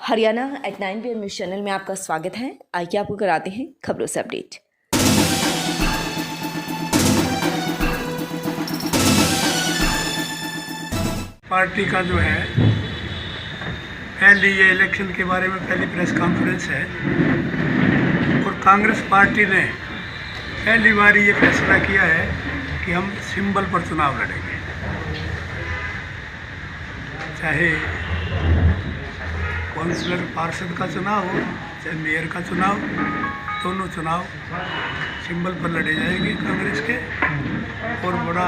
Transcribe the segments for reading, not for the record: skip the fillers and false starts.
Haryana at 9 PM news channel में आपका स्वागत है। आइए आपको कराते हैं खबरों से अपडेट। पार्टी का जो है पहली ये इलेक्शन के बारे में पहली प्रेस कॉन्फ्रेंस है और कांग्रेस पार्टी ने पहली बार ये फैसला किया है कि हम सिंबल पर चुनाव लड़ेंगे, चाहे काउंसिलर पार्षद का चुनाव हो चाहे मेयर का चुनाव, दोनों चुनाव सिंबल पर लड़े जाएंगे कांग्रेस के। और बड़ा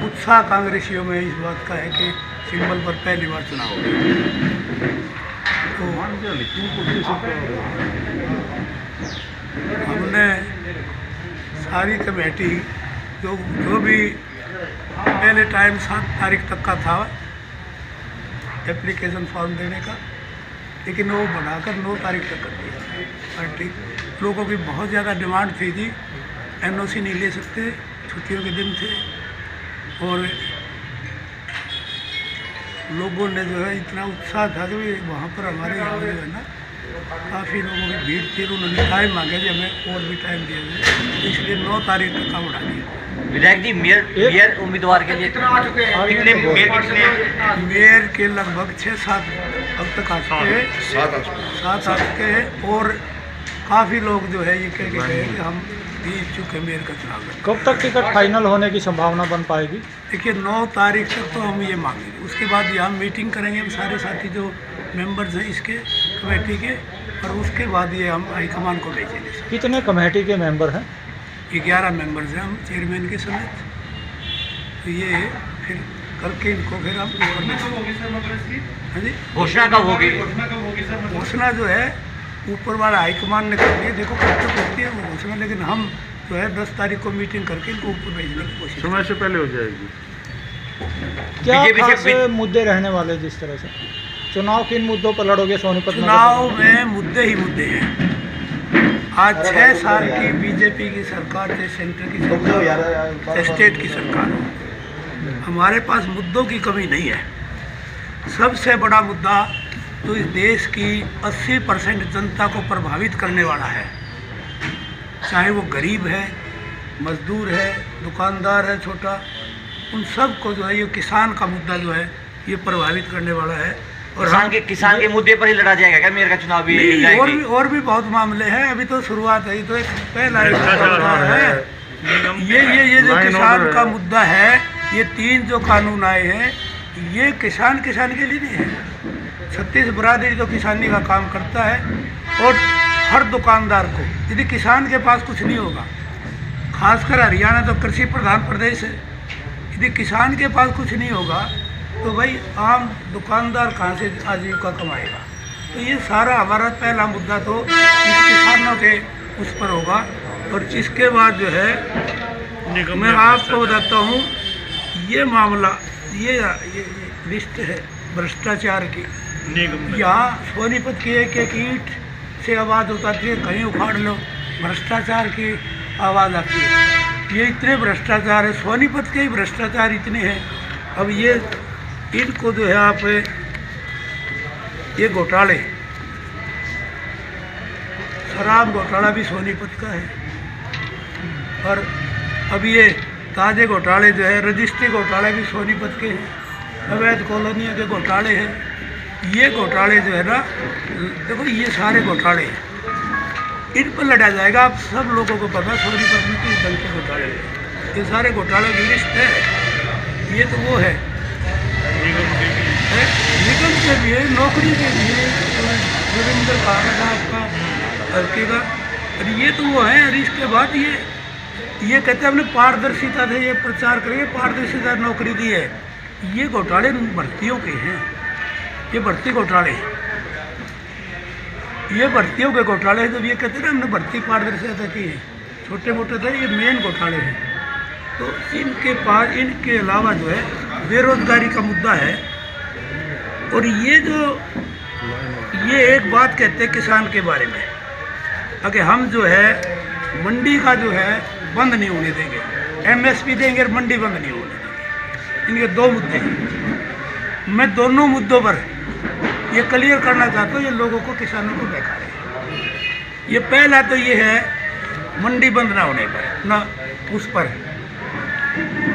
उत्साह कांग्रेसियों में इस बात का है कि सिंबल पर पहली बार चुनाव होगा। तो हमने सारी कमेटी जो भी पहले टाइम 7 तारीख तक का था एप्लीकेशन फॉर्म देने का, लेकिन वो बढ़ाकर 9 तारीख तक कर दिया पार्टी। लोगों की बहुत ज़्यादा डिमांड थी जी, NOC नहीं ले सकते, छुट्टियों के दिन थे और लोगों ने जो है इतना उत्साह था कि वहाँ पर हमारे यहाँ जो है ना काफ़ी लोगों की भीड़ थी। उन्होंने टाइम मांगा जी हमें और भी टाइम दिया जाए, इसलिए 9 तारीख तक का बढ़ा दिया। विधायक जी मेयर उम्मीदवार के लिए कितने मेयर के लगभग 6-7 अब तक आ चुके हैं, 7 आ चुके हैं और काफ़ी लोग जो है ये कह के गए कि हम जीत चुके मेयर का चुनाव। कब तक टिकट फाइनल होने की संभावना बन पाएगी? देखिए 9 तारीख तक तो हम ये मांगेंगे, उसके बाद यहाँ मीटिंग करेंगे हम सारे साथी जो मेंबर्स हैं इसके कमेटी के, और उसके बाद ये हम हाईकमान को भेजेंगे। कितने कमेटी के मेंबर हैं? 11 मेंबर्स हैं हम चेयरमैन के समेत। तो ये फिर करके इनको फिर हम हाँ जी घोषणा कब होगी? घोषणा जो है ऊपर वाला हाईकमान ने कर दिया, देखो कब तक होती है वो घोषणा, लेकिन हम जो है 10 तारीख को मीटिंग करके इनको ऊपर भेजने की कोशिश समय से पहले हो जाएगी। क्या खास मुद्दे रहने वाले जिस तरह से चुनाव किन मुद्दों पर लड़ोगे सोनीपत? चुनाव में मुद्दे ही मुद्दे हैं। आज 6 साल की बीजेपी की सरकार है, सेंटर की सरकार, स्टेट की सरकार है, हमारे पास मुद्दों की कमी नहीं है। सबसे बड़ा मुद्दा तो इस देश की 80% जनता को प्रभावित करने वाला है, चाहे वो गरीब है, मजदूर है, दुकानदार है छोटा, उन सब को जो है ये किसान का मुद्दा जो है ये प्रभावित करने वाला है। और किसान के मुद्दे पर ही लड़ा जाएगा क्या मेयर का चुनाव भी? और भी बहुत मामले हैं, अभी तो शुरुआत है, तो एक पहला है ये जो किसान का मुद्दा है, ये 3 जो कानून आए हैं ये किसान के लिए नहीं है। 36 बरादरी तो किसानी का काम करता है और हर दुकानदार को, यदि किसान के पास कुछ नहीं होगा, खासकर हरियाणा तो कृषि प्रधान प्रदेश है, यदि किसान के पास कुछ नहीं होगा तो भाई आम दुकानदार कहाँ से आजीविका कमाएगा। तो ये सारा हमारा पहला मुद्दा तो किसानों के उस पर होगा। और इसके बाद जो है मैं आपको बताता हूँ ये मामला, ये लिस्ट है भ्रष्टाचार की। यहाँ सोनीपत की एक ईंट से आवाज़ उतारती है, कहीं उखाड़ लो, भ्रष्टाचार की आवाज़ आती है। ये इतने भ्रष्टाचार है, सोनीपत के ही भ्रष्टाचार इतने हैं। अब ये इनको जो है आप ये घोटाले, शराब घोटाला भी सोनीपत का है, और अब ये ताज़े घोटाले जो है रजिस्ट्री घोटाले भी सोनीपत के हैं, अवैध कॉलोनियों के घोटाले हैं। ये घोटाले जो है ना, देखो ये सारे घोटाले हैं, इन पर लड़ा जाएगा। आप सब लोगों को पता सोनीपत में किस दल के घोटाले हैं, ये सारे घोटाले की लिस्ट है। ये तो वो है निगम के भी है, नौकरी के भी है, रविंद्र भारत आपका हल्के का, और ये तो वो है। और इसके बाद ये कहते हैं हमने पारदर्शिता से ये प्रचार करेंगे, पारदर्शिता नौकरी दी है। ये घोटाले भर्तियों के हैं, ये भर्ती घोटाले हैं, ये भर्तियों के घोटाले हैं। जब ये कहते हैं ना हमने भर्ती पारदर्शिता की है, छोटे मोटे थे, ये मेन घोटाले हैं। तो इनके पास, इनके अलावा जो है बेरोजगारी का मुद्दा है। और ये एक बात कहते हैं किसान के बारे में, अगर हम जो है मंडी का जो है बंद नहीं होने देंगे, MSP देंगे और मंडी बंद नहीं होने देंगे। इनके 2 मुद्दे हैं, मैं दोनों मुद्दों पर ये क्लियर करना चाहता हूँ, ये लोगों को, किसानों को बेकार है। ये पहला तो ये है मंडी बंद ना होने पर, ना उस पर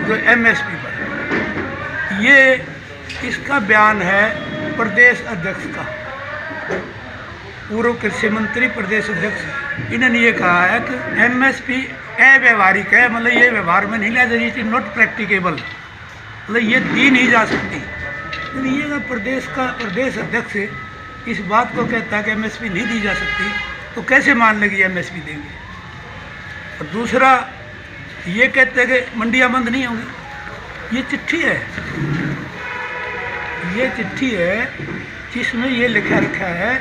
जो एमएसपी पर, ये इसका बयान है प्रदेश अध्यक्ष का, पूर्व कृषि मंत्री प्रदेश अध्यक्ष, इन्होंने ये कहा है कि एमएसपी अव्यवहारिक है, मतलब ये व्यवहार में नहीं लिया जाए, इट इज नॉट प्रैक्टिकेबल, मतलब ये दी नहीं जा सकती। तो ये प्रदेश अध्यक्ष इस बात को कहता है कि एमएसपी नहीं दी जा सकती, तो कैसे मान लेगी एमएसपी देंगे। और दूसरा ये कहते हैं कि मंडियाँ बंद नहीं होंगी। ये चिट्ठी है जिसमें ये लिखा रखा है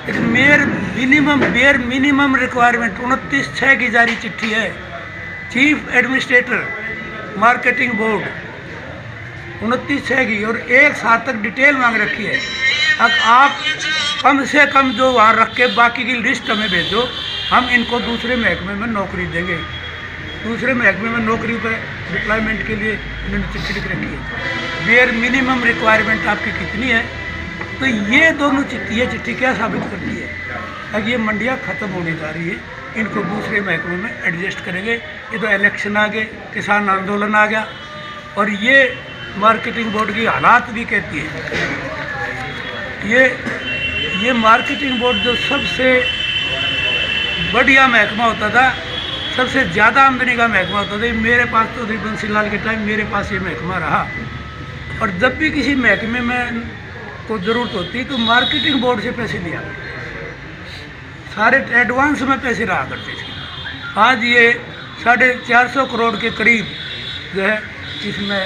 बेयर मिनिमम रिक्वायरमेंट 29/6 की जारी चिट्ठी है, चीफ एडमिनिस्ट्रेटर मार्केटिंग बोर्ड 29/6 की, और 1 साल तक डिटेल मांग रखी है। अब आप कम से कम जो वहाँ रख के बाकी की लिस्ट हमें भेजो, हम इनको दूसरे महकमे में नौकरी देंगे। दूसरे महकमे में नौकरी पर डिप्लॉयमेंट के लिए इन्होंने चिट्ठी लिख रखी है। बेयर मिनिमम रिक्वायरमेंट आपकी कितनी है? तो ये दोनों चिट्ठी क्या साबित करती है? ताकि ये मंडियाँ ख़त्म होने जा रही है, इनको दूसरे महकमे में एडजस्ट करेंगे। ये तो इलेक्शन आ गए, किसान आंदोलन आ गया, और ये मार्केटिंग बोर्ड की हालात भी कहती है। ये मार्केटिंग बोर्ड जो सबसे बढ़िया महकमा होता था, सबसे ज़्यादा आमदनी का महकमा होता था, मेरे पास तो बंसी लाल के टाइम मेरे पास ये महकमा रहा। और जब भी किसी महकमे में को ज़रूरत होती तो मार्केटिंग बोर्ड से पैसे लिया करते, सारे एडवांस में पैसे रहा करते थे। आज ये 450 करोड़ के करीब जो है इसमें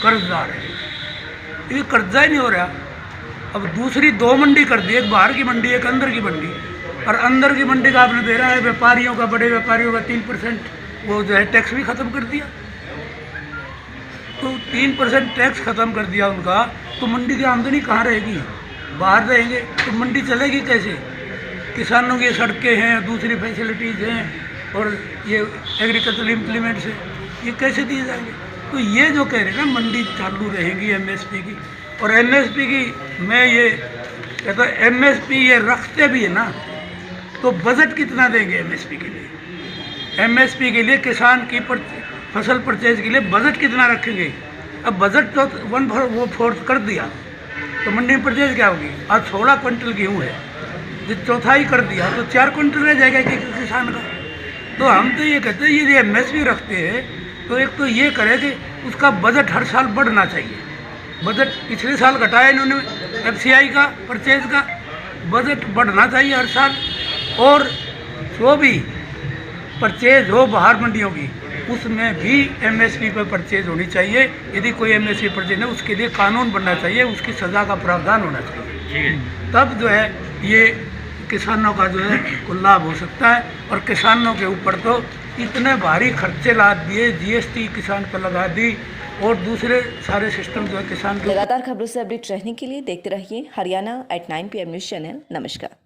कर्जदार है। ये कर्जा ही नहीं हो रहा। अब दूसरी 2 मंडी कर दी, एक बाहर की मंडी, एक अंदर की मंडी, और अंदर की मंडी का आपने दे रहा है व्यापारियों का, बड़े व्यापारियों का 3% वो जो है टैक्स भी ख़त्म कर दिया। तो 3% टैक्स ख़त्म कर दिया उनका, तो मंडी की आमदनी कहाँ रहेगी? बाहर रहेंगे तो मंडी चलेगी कैसे? किसानों की सड़कें हैं, दूसरी फैसिलिटीज़ हैं, और ये एग्रीकल्चर इम्प्लीमेंट्स है, ये कैसे दिए जाएंगे? तो ये जो कह रहे हैं ना मंडी चालू रहेगी एमएसपी की, और एमएसपी की मैं ये कहता हूँ एमएसपी ये रखते भी है ना, तो बजट कितना देंगे एमएसपी के लिए? एमएसपी के लिए किसान की फसल परचेज के लिए बजट कितना रखेंगे? अब बजट तो 1/4 कर दिया, तो मंडी में परचेज क्या होगी? आज 16 क्विंटल गेहूँ है, जो चौथाई कर दिया तो 4 क्विंटल रह जाएगा कि किसान का। तो हम तो ये कहते हैं यदि एमएसपी रखते हैं तो एक तो ये करे कि उसका बजट हर साल बढ़ना चाहिए। बजट पिछले साल घटाया इन्होंने एफसीआई का, परचेज का, बजट बढ़ना चाहिए हर साल। और जो भी परचेज हो बाहर मंडियों की, उसमें भी एमएसपी पर परचेज होनी चाहिए। यदि कोई एमएसपी परचेज नहीं, उसके लिए कानून बनना चाहिए, उसकी सज़ा का प्रावधान होना चाहिए। तब जो है ये किसानों का जो है को लाभ हो सकता है। और किसानों के ऊपर तो इतने भारी खर्चे ला दिए, जीएसटी किसान पर लगा दी, और दूसरे सारे सिस्टम जो है किसान के। लगातार खबरों से अपडेट रहने के लिए देखते रहिए हरियाणा @9 PM न्यूज़ चैनल। नमस्कार।